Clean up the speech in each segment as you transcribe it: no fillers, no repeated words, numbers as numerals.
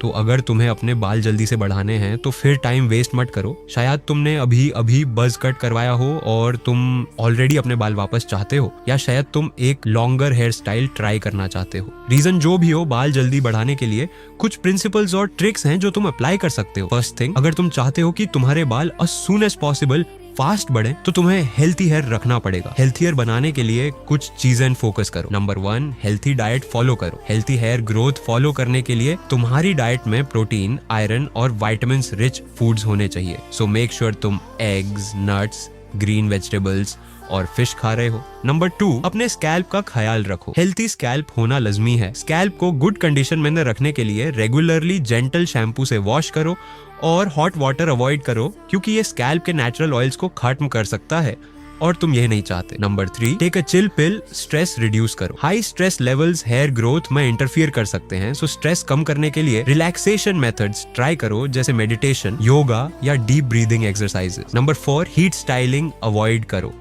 तो अगर तुम्हें अपने बाल जल्दी से बढ़ाने हैं तो फिर टाइम वेस्ट मत करो। शायद तुमने अभी अभी बज कट करवाया हो और तुम ऑलरेडी अपने बाल वापस चाहते हो, या शायद तुम एक लॉन्गर हेयर स्टाइल ट्राई करना चाहते हो। रीजन जो भी हो, बाल जल्दी बढ़ाने के लिए कुछ प्रिंसिपल्स और ट्रिक्स हैं जो तुम अप्लाई कर सकते हो। फर्स्ट थिंग, अगर तुम चाहते हो कि तुम्हारे बाल as soon as possible fast बढ़े तो तुम्हें हेल्थी हेयर रखना पड़ेगा। हेल्थी हेयर बनाने के लिए कुछ चीजें फोकस करो। नंबर 1, हेल्थी डाइट फॉलो करो। हेल्थी हेयर ग्रोथ फॉलो करने के लिए तुम्हारी डाइट में प्रोटीन, आयरन और विटामिन रिच फूड्स होने चाहिए। सो मेक श्योर तुम एग्स, नट्स, ग्रीन वेजिटेबल्स और फिश खा रहे हो। नंबर 2, अपने स्कैल्प का ख्याल रखो। हेल्थी स्कैल्प होना लाजमी है। स्कैल्प को गुड कंडीशन में रखने के लिए रेगुलरली जेंटल शैम्पू से वॉश करो और हॉट वाटर अवॉइड करो, क्योंकि ये स्कैल्प के नेचुरल ऑयल्स को खत्म कर सकता है और तुम ये नहीं चाहते। Number 3, take a chill pill, stress reduce करो। High stress levels hair growth में इंटरफियर कर सकते हैं, सो स्ट्रेस कम करने के लिए रिलैक्सेशन मेथड्स ट्राई करो, जैसे मेडिटेशन, योगा या deep breathing exercises. Number 4, heat styling avoid करो।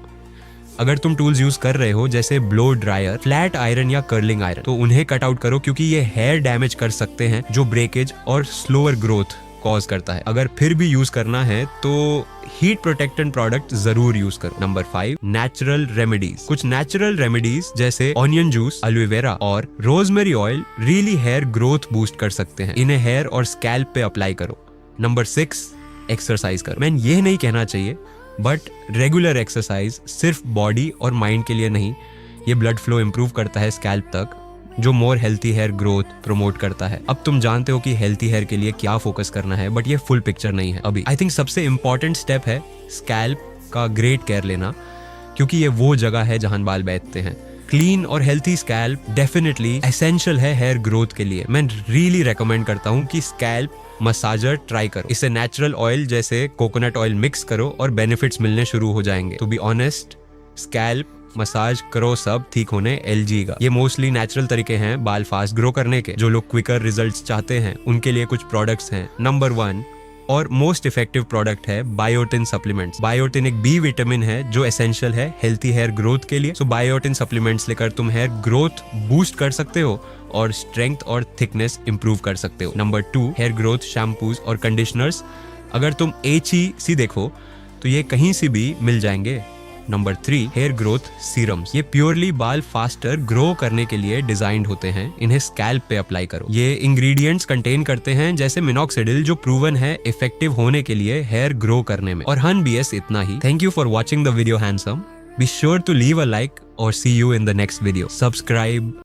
अगर तुम टूल्स यूज कर रहे हो जैसे ब्लो ड्रायर, फ्लैट आयरन या कर्लिंग आयरन, तो उन्हें कट आउट करो, क्योंकि ये हेयर डैमेज कर सकते हैं जो ब्रेकेज और स्लोअर ग्रोथ कॉज करता है। अगर फिर भी यूज करना है तो हीट प्रोटेक्टेंट प्रोडक्ट जरूर यूज करो। Number 5, natural remedies. कुछ नेचुरल रेमेडीज जैसे ऑनियन जूस, एलोवेरा और rosemary oil really hair growth boost कर सकते हैं। इन्हें हेयर और स्कैल्प पे अप्लाई करो। नंबर 6, एक्सरसाइज करो। मैं ये नहीं कहना चाहिए, बट रेगुलर एक्सरसाइज सिर्फ बॉडी और माइंड के लिए नहीं, ये ब्लड फ्लो इंप्रूव करता है स्कैल्प तक, जो मोर हेल्थी हेयर ग्रोथ प्रमोट करता है। अब तुम जानते हो कि हेल्थी हेयर के लिए क्या फोकस करना है, बट ये फुल पिक्चर नहीं है अभी। आई थिंक सबसे इंपॉर्टेंट स्टेप है स्कैल्प का ग्रेट केयर लेना, क्योंकि ये वो जगह है जहां बाल बैठते हैं। क्लीन और हेल्थी स्कैल्प डेफिनेटली एसेंशियल है हेयर ग्रोथ के लिए। मैं रियली रेकमेंड करता हूँ कि स्कैल्प मसाजर ट्राई करो। इससे नेचुरल ऑयल जैसे कोकोनट ऑयल मिक्स करो और बेनिफिट्स मिलने शुरू हो जाएंगे। To be honest, scalp massage करो, सब ठीक होने एलजी का। ये मोस्टली नेचुरल तरीके हैं बाल फास्ट ग्रो करने के। जो लोग क्विकर रिजल्ट्स चाहते हैं उनके लिए कुछ प्रोडक्ट्स हैं। नंबर 1 और मोस्ट इफेक्टिव प्रोडक्ट है बायोटिन सप्लीमेंट्स। बायोटिन एक बी विटामिन है जो एसेंशियल है हेल्थी हेयर ग्रोथ के लिए। सो बायोटिन सप्लीमेंट्स लेकर तुम हेयर ग्रोथ बूस्ट कर सकते हो और स्ट्रेंथ और थिकनेस इंप्रूव कर सकते हो। नंबर 2, हेयर ग्रोथ शैम्पूज और कंडीशनर्स। अगर तुम HEC देखो तो ये कहीं से भी मिल जाएंगे। Number 3, hair growth serums. ये प्योरली बाल फास्टर ग्रो करने के लिए डिजाइंड होते हैं। इन्हें स्कैल्प पे अप्लाई करो। ये इंग्रेडिएंट्स कंटेन करते हैं जैसे मिनॉक्सिडिल, जो प्रूवन है इफेक्टिव होने के लिए हेयर ग्रो करने में। और हन BS इतना ही। Thank you for watching the video handsome. Be sure to leave a like और see you in the next video. Subscribe.